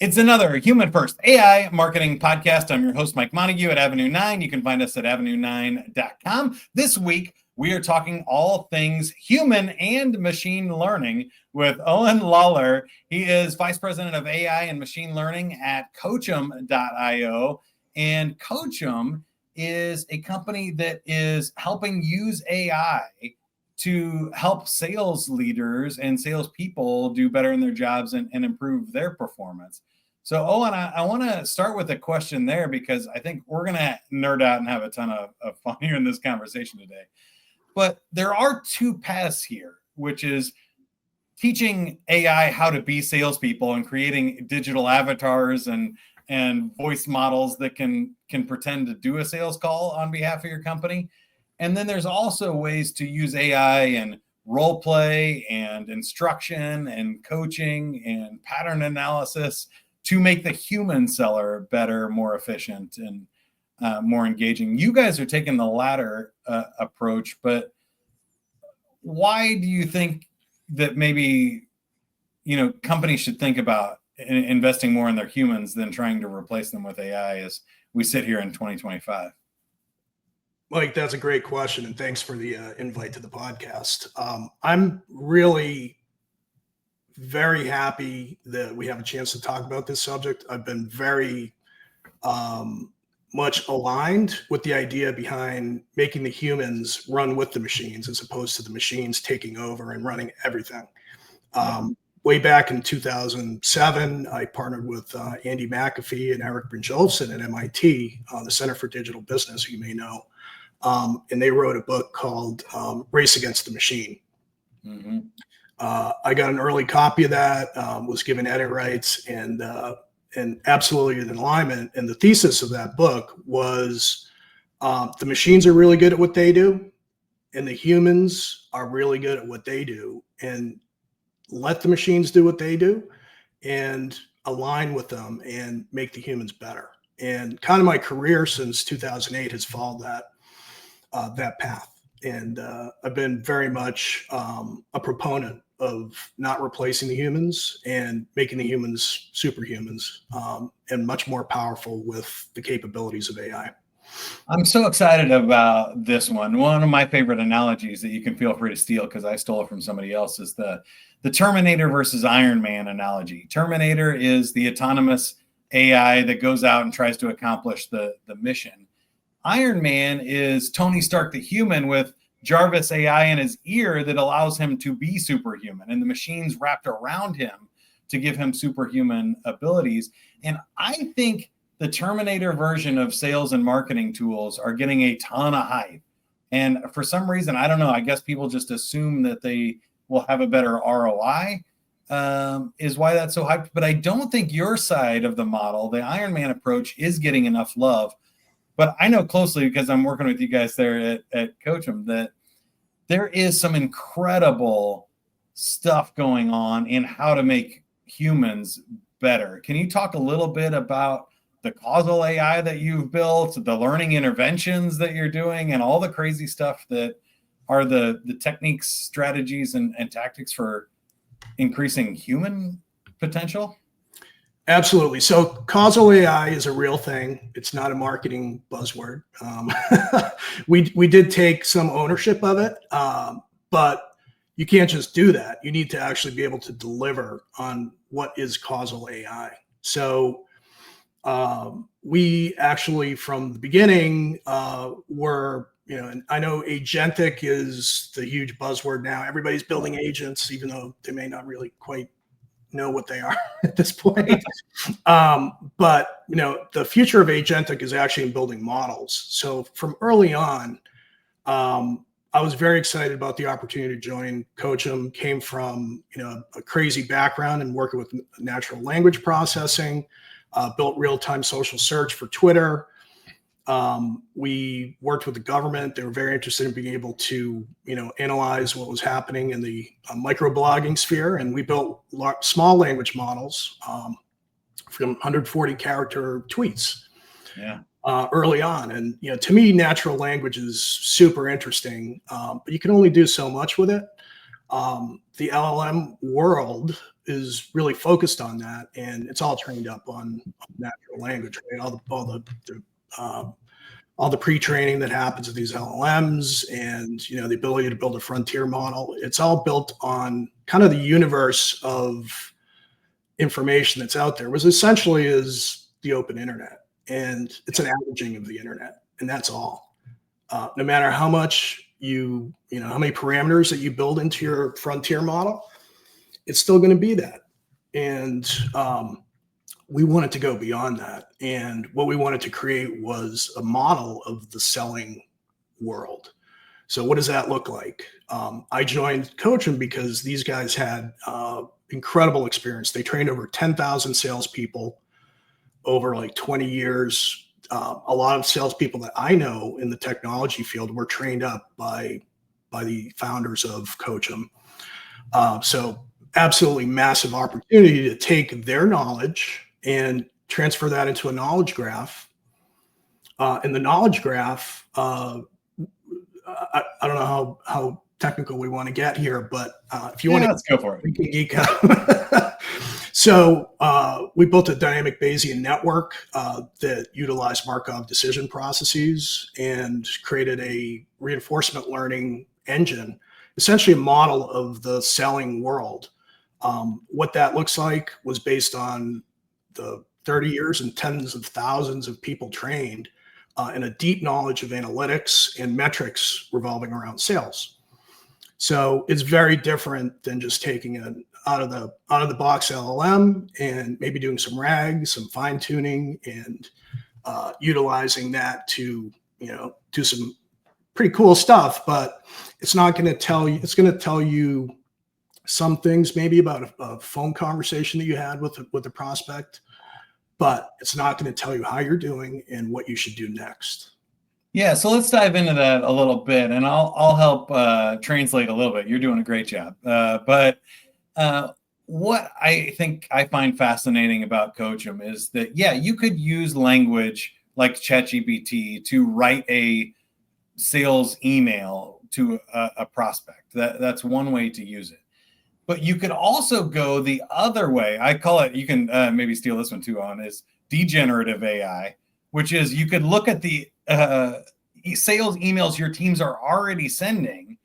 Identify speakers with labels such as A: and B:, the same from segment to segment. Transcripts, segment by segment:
A: It's another Human First AI marketing podcast. I'm your host, Mike Montague at Avenue 9. You can find us at avenue9.com. This week, we are talking all things human and machine learning with Owen Lawlor. He is Vice President of AI and Machine Learning at CoachEm.io. And CoachEm is a company that is helping use AI to help sales leaders and salespeople do better in their jobs and improve their performance. So, Owen, I want to start with a question there because I think we're going to nerd out and have a ton of fun here in this conversation today. But there are two paths here, which is teaching AI how to be salespeople and creating digital avatars and voice models that can pretend to do a sales call on behalf of your company. And then there's also ways to use AI and role play and instruction and coaching and pattern analysis to make the human seller better, more efficient, and more engaging. You guys are taking the latter approach, but why do you think that maybe, companies should think about investing more in their humans than trying to replace them with AI as we sit here in 2025?
B: Mike, that's a great question, and thanks for the invite to the podcast. I'm really very happy that we have a chance to talk about this subject. I've been very much aligned with the idea behind making the humans run with the machines as opposed to the machines taking over and running everything. Way back in 2007, I partnered with Andy McAfee and Eric Brynjolfsson at MIT, the Center for Digital Business, who you may know. And they wrote a book called Race Against the Machine. Mm-hmm. I got an early copy of that, was given edit rights, and absolutely in alignment. And the thesis of that book was the machines are really good at what they do, and the humans are really good at what they do. And let the machines do what they do and align with them and make the humans better. And kind of my career since 2008 has followed that path. And I've been very much a proponent of not replacing the humans and making the humans superhumans and much more powerful with the capabilities of AI.
A: I'm so excited about this one. One of my favorite analogies that you can feel free to steal because I stole it from somebody else is the Terminator versus Iron Man analogy. Terminator is the autonomous AI that goes out and tries to accomplish the mission. Iron Man is Tony Stark, the human, with Jarvis AI in his ear that allows him to be superhuman, and the machines wrapped around him to give him superhuman abilities. And I think the Terminator version of sales and marketing tools are getting a ton of hype. And for some reason, I don't know, I guess people just assume that they will have a better ROI is why that's so hyped. But I don't think your side of the model, the Iron Man approach, is getting enough love. But I know closely because I'm working with you guys there at CoachEm that there is some incredible stuff going on in how to make humans better. Can you talk a little bit about the Causal AI that you've built, the learning interventions that you're doing, and all the crazy stuff that are the techniques, strategies, and tactics for increasing human potential?
B: Absolutely. So Causal AI is a real thing. It's not a marketing buzzword. We did take some ownership of it, but you can't just do that. You need to actually be able to deliver on what is Causal AI. So we actually, from the beginning, were, and I know agentic is the huge buzzword now. Everybody's building agents, even though they may not really quite know what they are at this point. But the future of agentic is actually in building models. So from early on, I was very excited about the opportunity to join CoachEm. Came from a crazy background and working with natural language processing, built real-time social search for Twitter. We worked with the government. They were very interested in being able to, analyze what was happening in the microblogging sphere. And we built small language models from 140 character tweets early on. And, to me, natural language is super interesting, but you can only do so much with it. The LLM world is really focused on that, and it's all trained up on natural language, right? All the pre-training that happens with these LLMs, and the ability to build a frontier model. It's all built on kind of the universe of information that's out there, which essentially is the open internet, and it's an averaging of the internet, and that's all. No matter how much how many parameters that you build into your frontier model, it's still going to be that. And we wanted to go beyond that. And what we wanted to create was a model of the selling world. So what does that look like? I joined CoachEm because these guys had incredible experience. They trained over 10,000 salespeople over like 20 years. A lot of salespeople that I know in the technology field were trained up by the founders of CoachEm. So absolutely massive opportunity to take their knowledge and transfer that into a knowledge graph. And the knowledge graph, I don't know how technical we want to get here, but if you want to,
A: let's go for it.
B: We can geek out. So we built a dynamic Bayesian network that utilized Markov decision processes and created a reinforcement learning engine, essentially a model of the selling world. What that looks like was based on the 30 years and tens of thousands of people trained and a deep knowledge of analytics and metrics revolving around sales. So it's very different than just taking an out of the box LLM and maybe doing some RAG, some fine tuning, and utilizing that to do some pretty cool stuff. But it's not going to tell you. It's going to tell you some things maybe about a phone conversation that you had with a prospect, but it's not going to tell you how you're doing and what you should do next.
A: Yeah, so let's dive into that a little bit, and I'll help translate a little bit. You're doing a great job. But what I think I find fascinating about CoachEm is that, you could use language like ChatGPT to write a sales email to a prospect. That's one way to use it. But you could also go the other way. I call it, you can maybe steal this one too, Owen, is degenerative AI, which is you could look at the sales emails your teams are already sending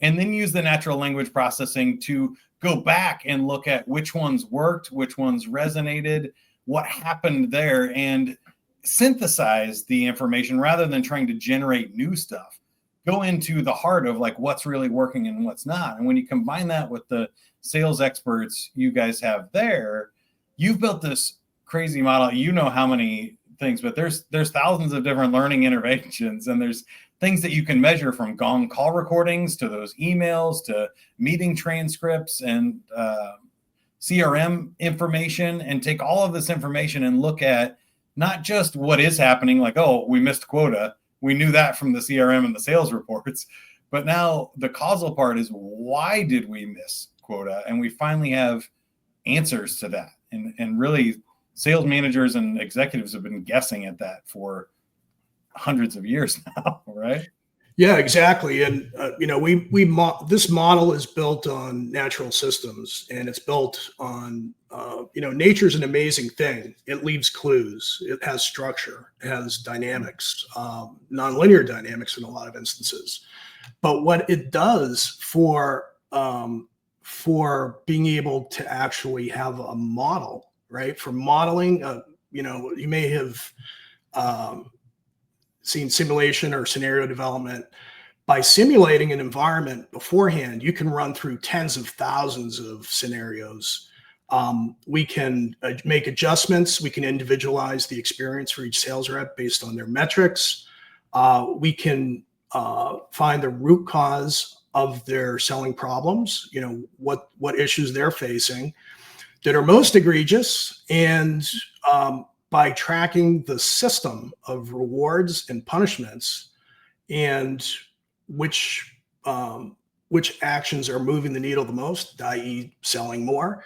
A: and then use the natural language processing to go back and look at which ones worked, which ones resonated, what happened there, and synthesize the information rather than trying to generate new stuff. Go into the heart of like what's really working and what's not. And when you combine that with the sales experts you guys have there, you've built this crazy model. You know how many things, but there's thousands of different learning interventions, and there's things that you can measure, from gong call recordings to those emails to meeting transcripts and CRM information, and take all of this information and look at not just what is happening, like, oh, we missed quota. We knew that from the CRM and the sales reports, but now the causal part is, why did we miss quota? And we finally have answers to that. And really, sales managers and executives have been guessing at that for hundreds of years now, right?
B: Yeah, exactly. And this model is built on natural systems, and it's built on nature's an amazing thing. It leaves clues. It has structure. It has dynamics, nonlinear dynamics in a lot of instances. But what it does for being able to actually have a model, right? For modeling, you may have seen simulation or scenario development. By simulating an environment beforehand, you can run through tens of thousands of scenarios. We can make adjustments. We can individualize the experience for each sales rep based on their metrics. We can find the root cause of their selling problems, what issues they're facing that are most egregious. And by tracking the system of rewards and punishments and which actions are moving the needle the most, i.e. selling more,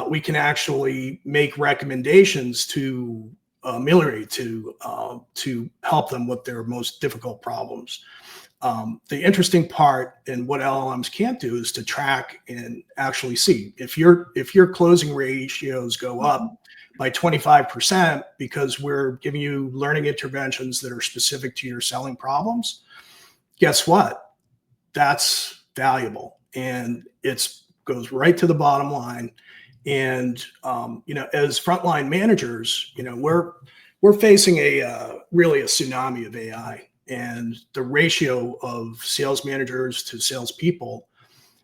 B: we can actually make recommendations to ameliorate, to help them with their most difficult problems. The interesting part and what LLMs can't do is to track and actually see if your closing ratios go up by 25% because we're giving you learning interventions that are specific to your selling problems. Guess what? That's valuable, and it goes right to the bottom line. And as frontline managers, we're facing really a tsunami of AI, and the ratio of sales managers to salespeople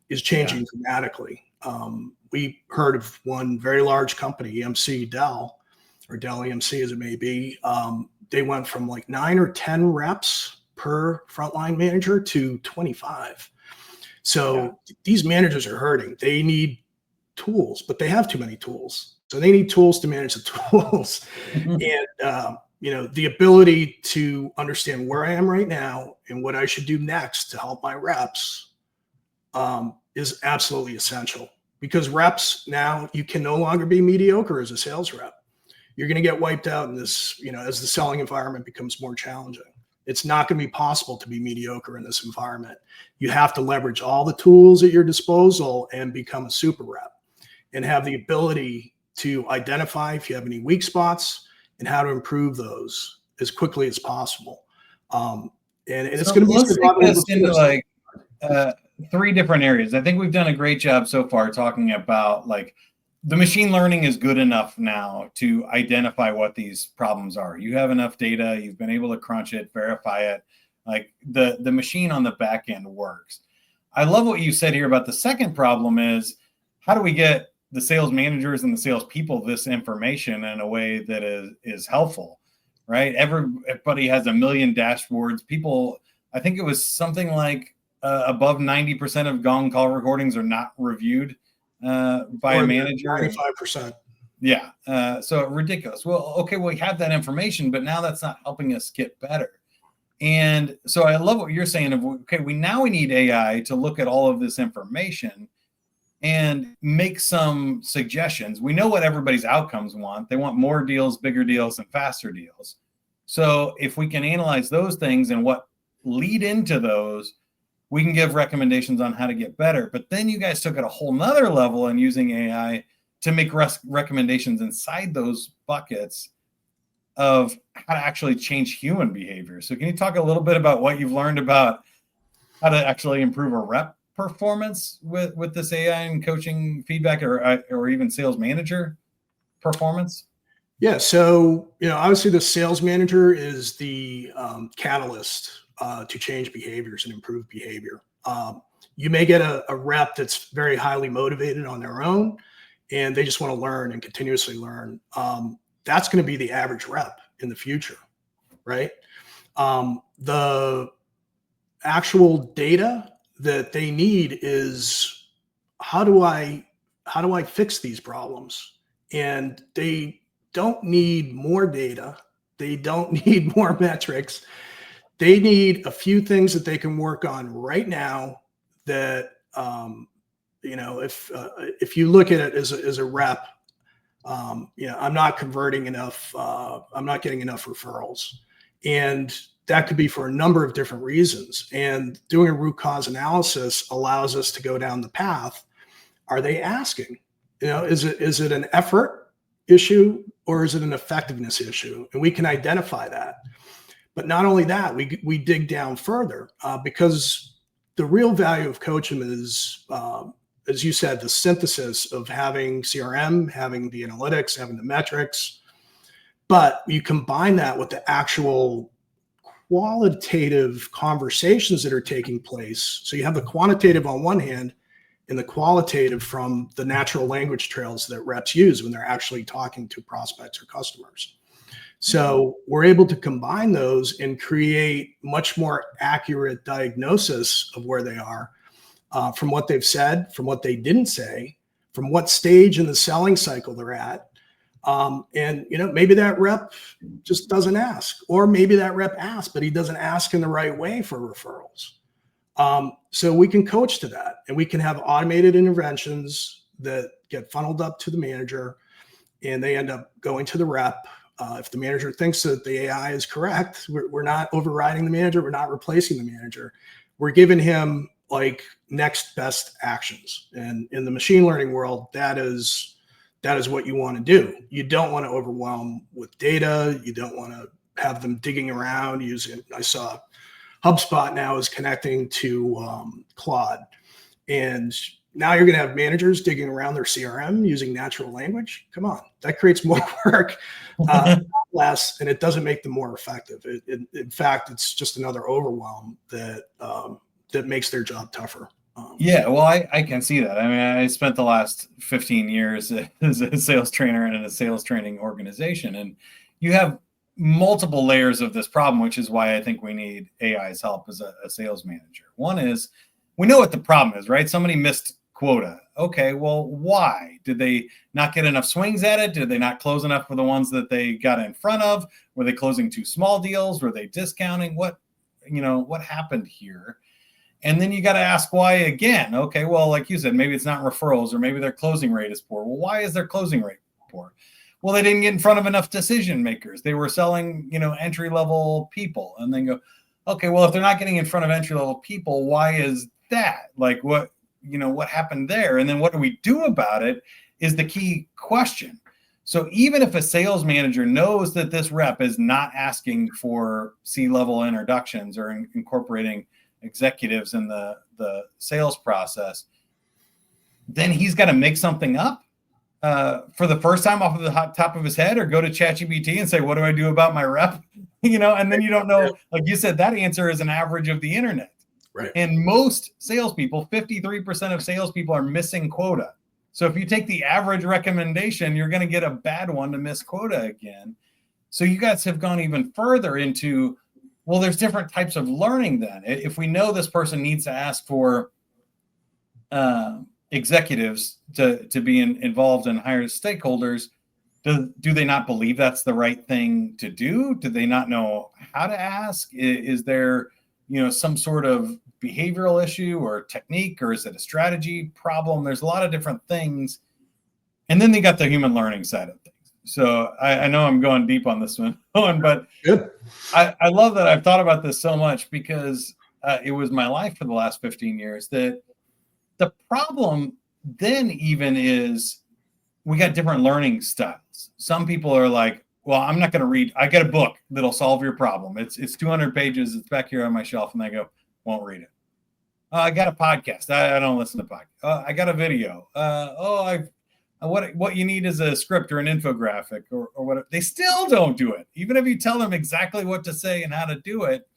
B: is changing dramatically. We heard of one very large company, EMC Dell, or Dell EMC as it may be. They went from like 9 or 10 reps per frontline manager to 25. So these managers are hurting. They need tools, but they have too many tools. So they need tools to manage the tools. And, the ability to understand where I am right now and what I should do next to help my reps is absolutely essential, because reps now, you can no longer be mediocre as a sales rep. You're going to get wiped out in this, as the selling environment becomes more challenging. It's not going to be possible to be mediocre in this environment. You have to leverage all the tools at your disposal and become a super rep and have the ability to identify if you have any weak spots and how to improve those as quickly as possible. And it's going to be
A: let's take this into like 3 different areas. I think we've done a great job so far talking about like the machine learning is good enough now to identify what these problems are. You have enough data, you've been able to crunch it, verify it. Like the machine on the back end works. I love what you said here about the second problem is, how do we get the sales managers and the salespeople this information in a way that is helpful, right? Everybody has a million dashboards. People, I think it was something like above 90% of Gong call recordings are not reviewed by a manager.
B: 95%.
A: Yeah. So ridiculous. Well, okay, we have that information, but now that's not helping us get better. And so I love what you're saying of, okay, we need AI to look at all of this information and make some suggestions. We know what everybody's outcomes want. They want more deals, bigger deals, and faster deals. So if we can analyze those things and what lead into those, we can give recommendations on how to get better. But then you guys took it a whole nother level and using AI to make recommendations inside those buckets of how to actually change human behavior. So can you talk a little bit about what you've learned about how to actually improve a rep performance with this AI and coaching feedback, or even sales manager performance?
B: Yeah. So, obviously the sales manager is the catalyst to change behaviors and improve behavior. You may get a rep that's very highly motivated on their own, and they just want to learn and continuously learn. That's going to be the average rep in the future, right? The actual data that they need is, how do I fix these problems? And they don't need more data. They don't need more metrics. They need a few things that they can work on right now that, if you look at it as a rep, I'm not converting enough. I'm not getting enough referrals. And that could be for a number of different reasons. And doing a root cause analysis allows us to go down the path. Are they asking? Is it an effort issue or is it an effectiveness issue? And we can identify that. But not only that, we dig down further because the real value of CoachEm is, as you said, the synthesis of having CRM, having the analytics, having the metrics. But you combine that with the actual qualitative conversations that are taking place. So you have the quantitative on one hand and the qualitative from the natural language trails that reps use when they're actually talking to prospects or customers. So we're able to combine those and create much more accurate diagnosis of where they are from what they've said, from what they didn't say, from what stage in the selling cycle they're at. And maybe that rep just doesn't ask, or maybe that rep asks, but he doesn't ask in the right way for referrals. So we can coach to that, and we can have automated interventions that get funneled up to the manager and they end up going to the rep. If the manager thinks that the AI is correct, we're not overriding the manager. We're not replacing the manager. We're giving him like next best actions. And in the machine learning world, that is what you want to do. You don't want to overwhelm with data. You don't want to have them digging around using, I saw HubSpot now is connecting to Claude. And now you're going to have managers digging around their CRM using natural language. Come on, that creates more work, less, and it doesn't make them more effective. In fact, it's just another overwhelm that makes their job tougher.
A: Yeah, well, I can see that. I mean, I spent the last 15 years as a sales trainer and in a sales training organization, and you have multiple layers of this problem, which is why I think we need AI's help as a sales manager. One is, we know what the problem is, right? Somebody missed quota. Okay, well, why? Did they not get enough swings at it? Did they not close enough for the ones that they got in front of? Were they closing too small deals? Were they discounting? What happened here? And then you got to ask why again. Okay, well, like you said, maybe it's not referrals, or maybe their closing rate is poor. Well, why is their closing rate poor? Well, they didn't get in front of enough decision makers. They were selling, entry-level people. And then go, okay, well, if they're not getting in front of entry-level people, why is that? Like, what happened there? And then what do we do about it is the key question. So even if a sales manager knows that this rep is not asking for C-level introductions or incorporating executives in the sales process, then he's got to make something up for the first time off of the top of his head, or go to ChatGPT and say, what do I do about my rep? And then you don't know, like you said, that answer is an average of the internet.
B: Right.
A: And most salespeople, 53% of salespeople are missing quota. So if you take the average recommendation, you're going to get a bad one to miss quota again. So you guys have gone even further into, well, there's different types of learning then. If we know this person needs to ask for executives to be involved in higher stakeholders, do they not believe that's the right thing to do? Do they not know how to ask? Is there some sort of behavioral issue or technique, or is it a strategy problem? There's a lot of different things. And then they got the human learning side of things. So I know I'm going deep on this one, Owen, but
B: good.
A: I love that I've thought about this so much, because it was my life for the last 15 years. That the problem then even is we got different learning styles. Some people are like, well, I'm not going to read. I got a book that'll solve your problem. It's 200 pages. It's back here on my shelf. And they go, won't read it. I got a podcast. I don't listen to podcasts. I got a video. What you need is a script or an infographic or whatever. They still don't do it, even if you tell them exactly what to say and how to do it.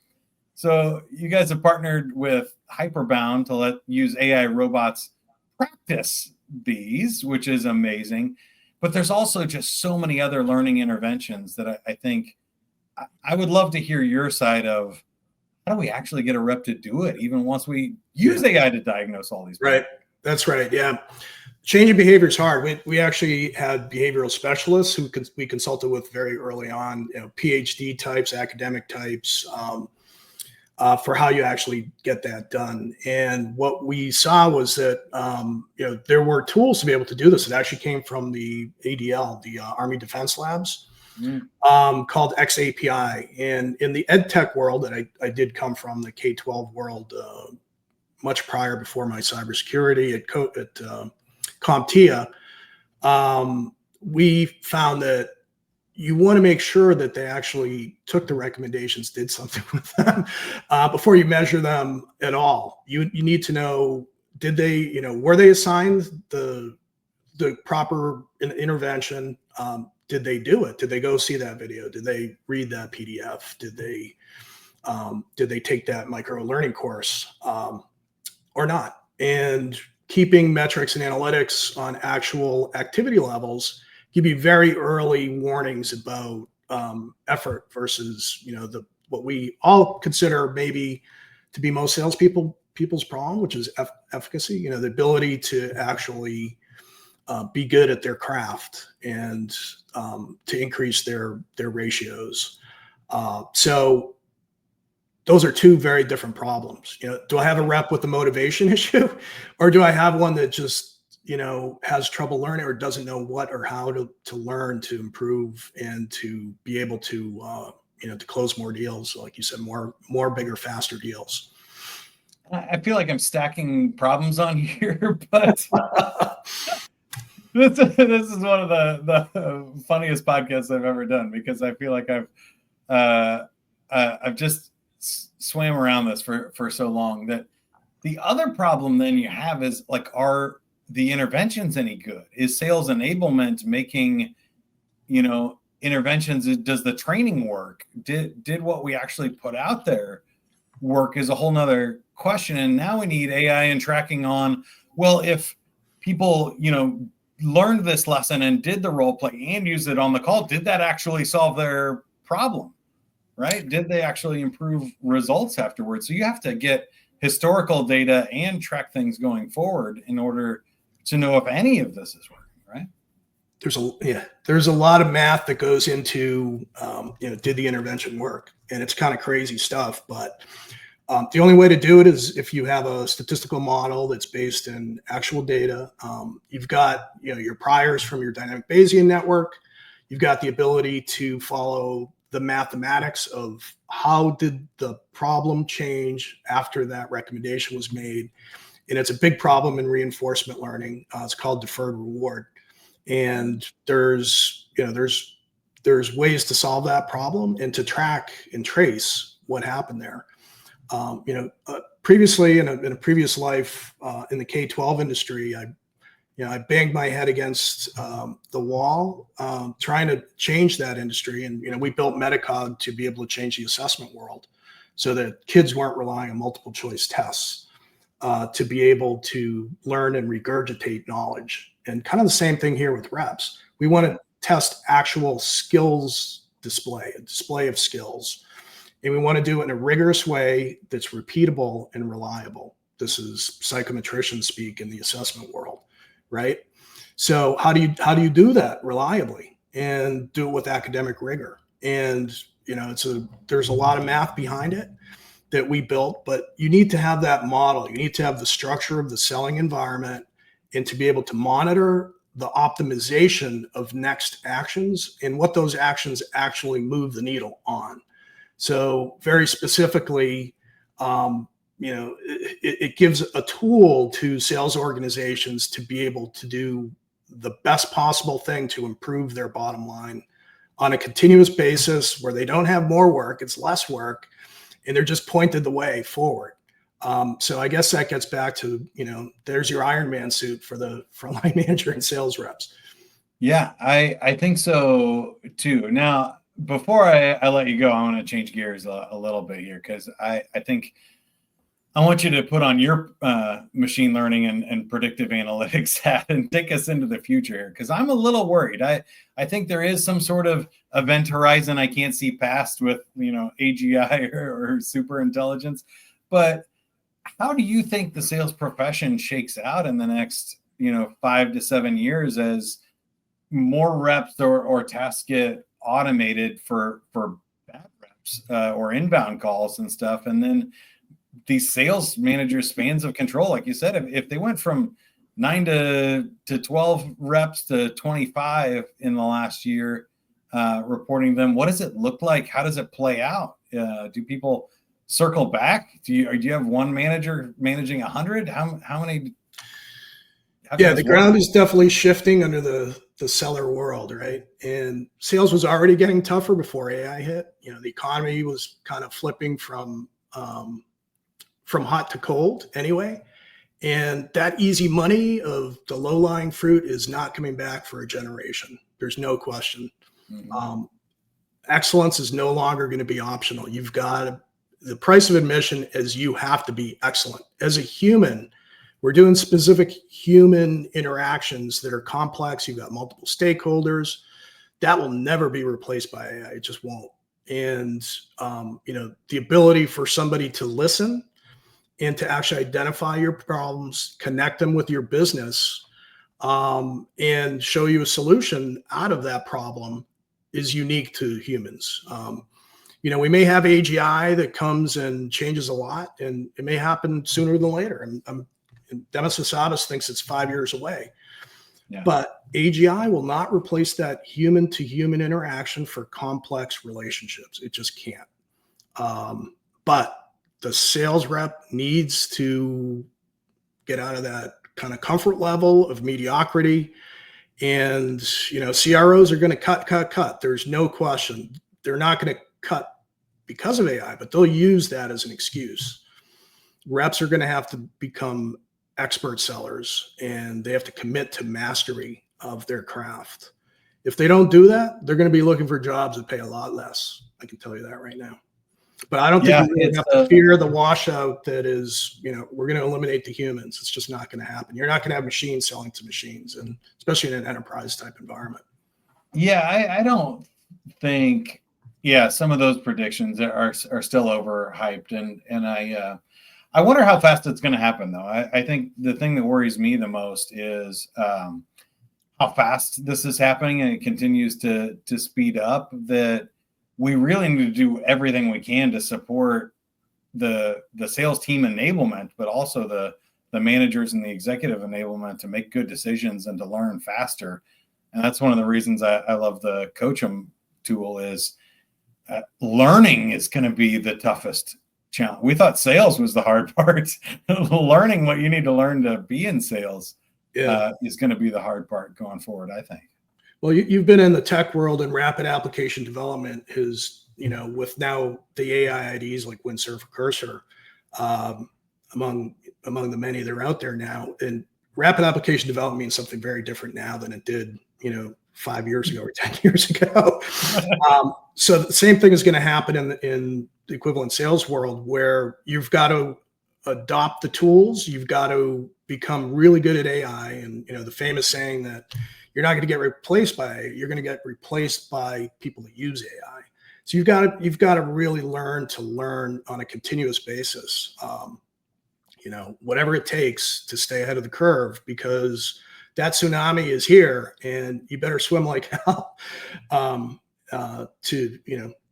A: So you guys have partnered with Hyperbound to use AI robots practice these, which is amazing. But there's also just so many other learning interventions that I think I would love to hear your side of. How do we actually get a rep to do it, even once we use AI to diagnose all these people?
B: Right. That's right. Yeah. Changing behavior is hard. We actually had behavioral specialists who we consulted with very early on, PhD types, academic types, for how you actually get that done. And what we saw was that, there were tools to be able to do this. It actually came from the ADL, the Army Defense Labs. Called XAPI. And in the ed tech world that I did come from, the K-12 world, much prior, before my cybersecurity at CompTIA, we found that you want to make sure that they actually took the recommendations, did something with them before you measure them at all. You need to know, did they, were they assigned the proper intervention? Did they do it? Did they go see that video? Did they read that PDF? Did they take that micro learning course or not? And keeping metrics and analytics on actual activity levels give you very early warnings about effort versus what we all consider maybe to be most people's problem, which is efficacy. The ability to actually be good at their craft and to increase their ratios. So those are two very different problems. Do I have a rep with the motivation issue, or do I have one that just has trouble learning or doesn't know what or how to learn to improve and to be able to, to close more deals, like you said, more bigger, faster deals.
A: I feel like I'm stacking problems on here, but this is one of the funniest podcasts I've ever done, because I feel like I've just swam around this for so long. That the other problem then you have is, like, are the interventions any good? Is sales enablement making, interventions? Does the training work? Did what we actually put out there work, is a whole nother question. And now we need AI and tracking on, well, if people, learned this lesson and did the role play and use it on the call, did that actually solve their problem? Right? Did they actually improve results afterwards? So you have to get historical data and track things going forward in order to know if any of this is working, right?
B: There's a lot of math that goes into, did the intervention work? And it's kind of crazy stuff, but the only way to do it is if you have a statistical model that's based in actual data. You've got, your priors from your dynamic Bayesian network. You've got the ability to follow the mathematics of how did the problem change after that recommendation was made. And it's a big problem in reinforcement learning. It's called deferred reward. And there's ways to solve that problem and to track and trace what happened there. Previously in a previous life, in the K-12 industry, I banged my head against the wall, trying to change that industry. And, we built Metacog to be able to change the assessment world so that kids weren't relying on multiple choice tests to be able to learn and regurgitate knowledge. And kind of the same thing here with reps. We want to test actual skills display, a display of skills. And we want to do it in a rigorous way that's repeatable and reliable. This is psychometrician speak in the assessment world, right? So how do you do that reliably and do it with academic rigor? And there's a lot of math behind it that we built, but you need to have that model. You need to have the structure of the selling environment and to be able to monitor the optimization of next actions and what those actions actually move the needle on. So very specifically, it gives a tool to sales organizations to be able to do the best possible thing to improve their bottom line on a continuous basis, where they don't have more work, it's less work, and they're just pointed the way forward. So I guess that gets back to, there's your Iron Man suit for the frontline manager and sales reps.
A: Yeah, I think so too. Now, before I let you go, I want to change gears a little bit here, because I think I want you to put on your machine learning and predictive analytics hat and take us into the future here, because I'm a little worried. I think there is some sort of event horizon I can't see past with, AGI or super intelligence. But how do you think the sales profession shakes out in the next, 5 to 7 years as more reps or tasks get automated for bad reps or inbound calls and stuff? And then these sales managers' spans of control, like you said, if they went from 9 to 12 reps to 25 in the last year, reporting them, what does it look like? How does it play out? Do people circle back? Do you have one manager managing 100? How many?
B: The ground is definitely shifting under the seller world, right? And sales was already getting tougher before AI hit. The economy was kind of flipping from hot to cold anyway. And that easy money of the low-lying fruit is not coming back for a generation. There's no question. Mm-hmm. Excellence is no longer going to be optional. You've got the price of admission is you have to be excellent. As a human, we're doing specific human interactions that are complex. You've got multiple stakeholders. That will never be replaced by AI. It just won't. And, the ability for somebody to listen and to actually identify your problems, connect them with your business, and show you a solution out of that problem is unique to humans. We may have AGI that comes and changes a lot, and it may happen sooner than later. I'm Demis Hassabis thinks it's 5 years away.
A: Yeah.
B: But AGI will not replace that human to human interaction for complex relationships. It just can't. But the sales rep needs to get out of that kind of comfort level of mediocrity. And, CROs are going to cut. There's no question. They're not going to cut because of AI, but they'll use that as an excuse. Reps are going to have to become expert sellers, and they have to commit to mastery of their craft. If they don't do that, they're going to be looking for jobs that pay a lot less. I can tell you that right now. But I don't think you really have to fear the washout that is, we're going to eliminate the humans. It's just not going to happen. You're not going to have machines selling to machines, and especially in an enterprise type environment.
A: Yeah, I don't think, some of those predictions are still overhyped, and I wonder how fast it's going to happen, though. I think the thing that worries me the most is how fast this is happening, and it continues to speed up. That we really need to do everything we can to support the sales team enablement, but also the managers and the executive enablement to make good decisions and to learn faster. And that's one of the reasons I love the CoachEm tool is learning is going to be the toughest challenge. We thought sales was the hard part. Learning what you need to learn to be in sales is going to be the hard part going forward, I think.
B: Well, you've been in the tech world, and rapid application development is, with now the AI IDs like Windsurf or Cursor, among the many that are out there now. And rapid application development means something very different now than it did, 5 years ago or 10 years ago. So the same thing is going to happen in the equivalent sales world, where you've got to adopt the tools. You've got to become really good at AI. And, the famous saying that you're not going to get replaced by AI, you're going to get replaced by people that use AI. So you've got to really learn on a continuous basis, whatever it takes to stay ahead of the curve, because that tsunami is here, and you better swim like hell to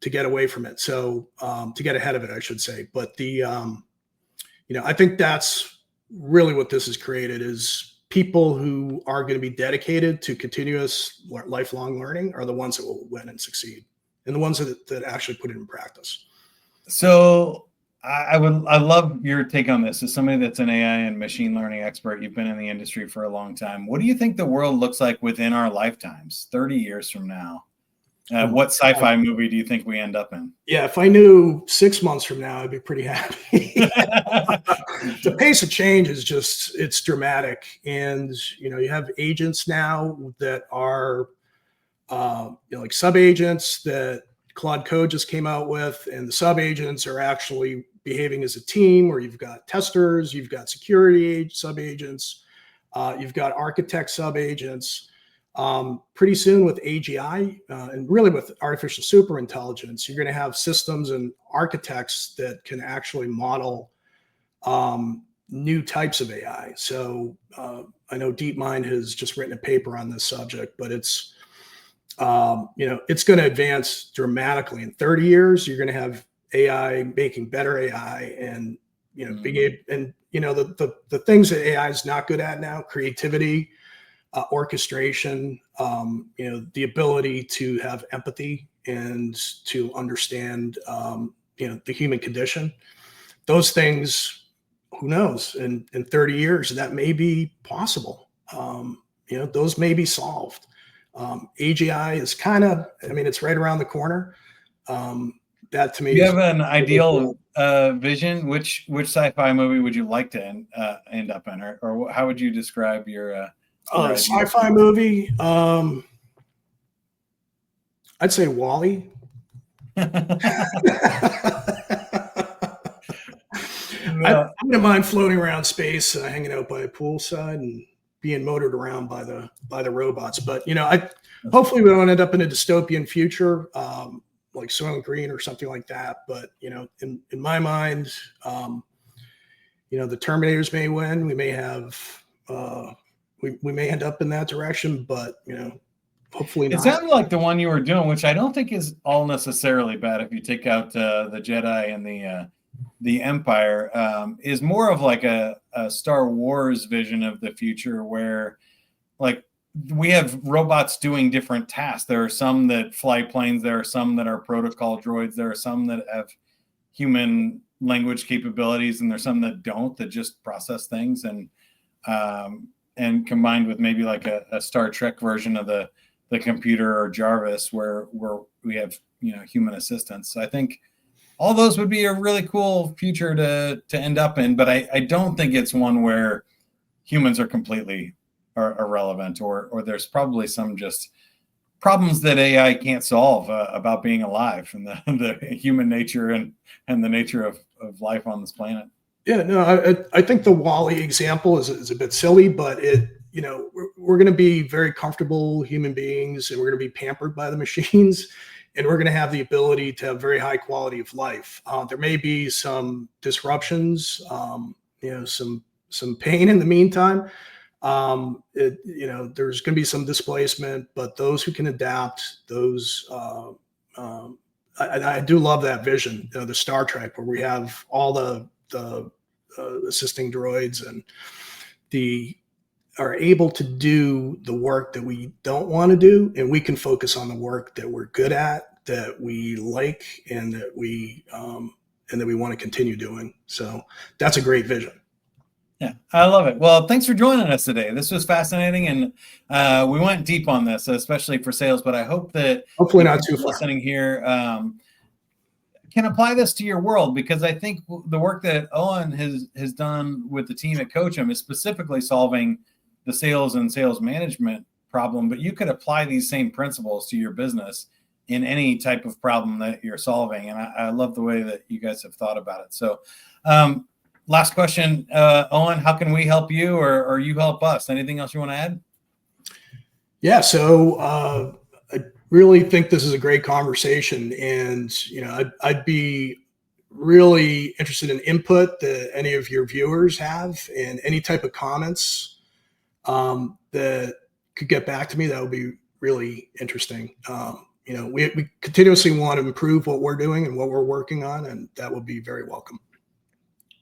B: get away from it. So to get ahead of it, I should say. But I think that's really what this has created, is people who are going to be dedicated to continuous lifelong learning are the ones that will win and succeed, and the ones that actually put it in practice.
A: So I love your take on this. As somebody that's an AI and machine learning expert, you've been in the industry for a long time. What do you think the world looks like within our lifetimes, 30 years from now? What sci-fi movie do you think we end up in?
B: Yeah, if I knew 6 months from now, I'd be pretty happy. The pace of change is it's dramatic. And, you have agents now that are like sub-agents that Claude Code just came out with, and the sub-agents are actually behaving as a team, where you've got testers, you've got security sub-agents, you've got architect sub-agents. Pretty soon with AGI and really with artificial superintelligence, you're going to have systems and architects that can actually model new types of AI. So I know DeepMind has just written a paper on this subject, but it's going to advance dramatically. In 30 years, you're going to have AI making better AI, and being able, and the things that AI is not good at now: creativity, orchestration, the ability to have empathy and to understand, the human condition. Those things, who knows? In 30 years, that may be possible. Those may be solved. AGI is it's right around the corner. That to me,
A: you have an ideal vision. Which sci-fi movie would you like to end up in, or how would you describe your
B: sci-fi movie? I'd say WALL-E. I don't mind floating around space, hanging out by a poolside and being motored around by the robots. But hopefully we don't end up in a dystopian future like Soylent Green or something like that. But in my mind, the Terminators may win. We may have we may end up in that direction, but hopefully not.
A: It sounded like the one you were doing, which I don't think is all necessarily bad if you take out the Jedi and the Empire is more of like a Star Wars vision of the future, where like we have robots doing different tasks. There are some that fly planes. There are some that are protocol droids. There are some that have human language capabilities, and there's some that don't, that just process things. And combined with maybe like a Star Trek version of the computer or Jarvis, where we have, you know, human assistants. So I think all those would be a really cool future to end up in, but I don't think it's one where humans are completely irrelevant, or there's probably some just problems that AI can't solve about being alive, and the human nature and the nature of life on this planet.
B: Yeah, no, I think the Wall-E example is a bit silly, but we're going to be very comfortable human beings, and we're going to be pampered by the machines, and we're going to have the ability to have very high quality of life. There may be some disruptions, some pain in the meantime. There's going to be some displacement, but those who can adapt, I do love that vision, the Star Trek, where we have all the assisting droids and are able to do the work that we don't want to do, and we can focus on the work that we're good at, that we like, and that we want to continue doing. So that's a great vision.
A: Yeah, I love it. Well, thanks for joining us today. This was fascinating, and we went deep on this, especially for sales. But I hope that
B: hopefully not too far
A: listening here can apply this to your world, because I think the work that Owen has done with the team at CoachEm is specifically solving the sales and sales management problem. But you could apply these same principles to your business in any type of problem that you're solving. And I love the way that you guys have thought about it. So last question, Owen, how can we help you, or you help us? Anything else you want to add?
B: Yeah, so I really think this is a great conversation, and I'd be really interested in input that any of your viewers have, and any type of comments that could get back to me. That would be really interesting. We continuously want to improve what we're doing and what we're working on, and that would be very welcome.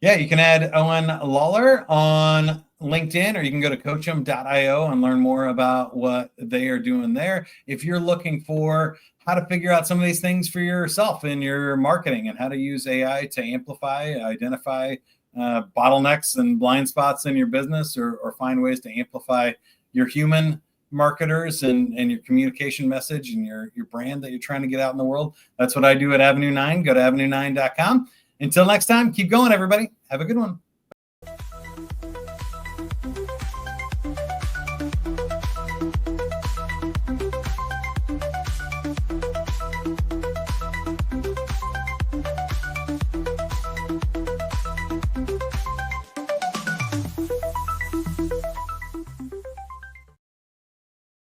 A: Yeah, you can add Owen Lawlor on LinkedIn, or you can go to CoachEm.io and learn more about what they are doing there. If you're looking for how to figure out some of these things for yourself in your marketing, and how to use AI to amplify, identify bottlenecks and blind spots in your business, or find ways to amplify your human marketers and your communication message and your brand that you're trying to get out in the world, that's what I do at Avenue 9. Go to avenue9.com. Until next time, keep going, everybody. Have a good one.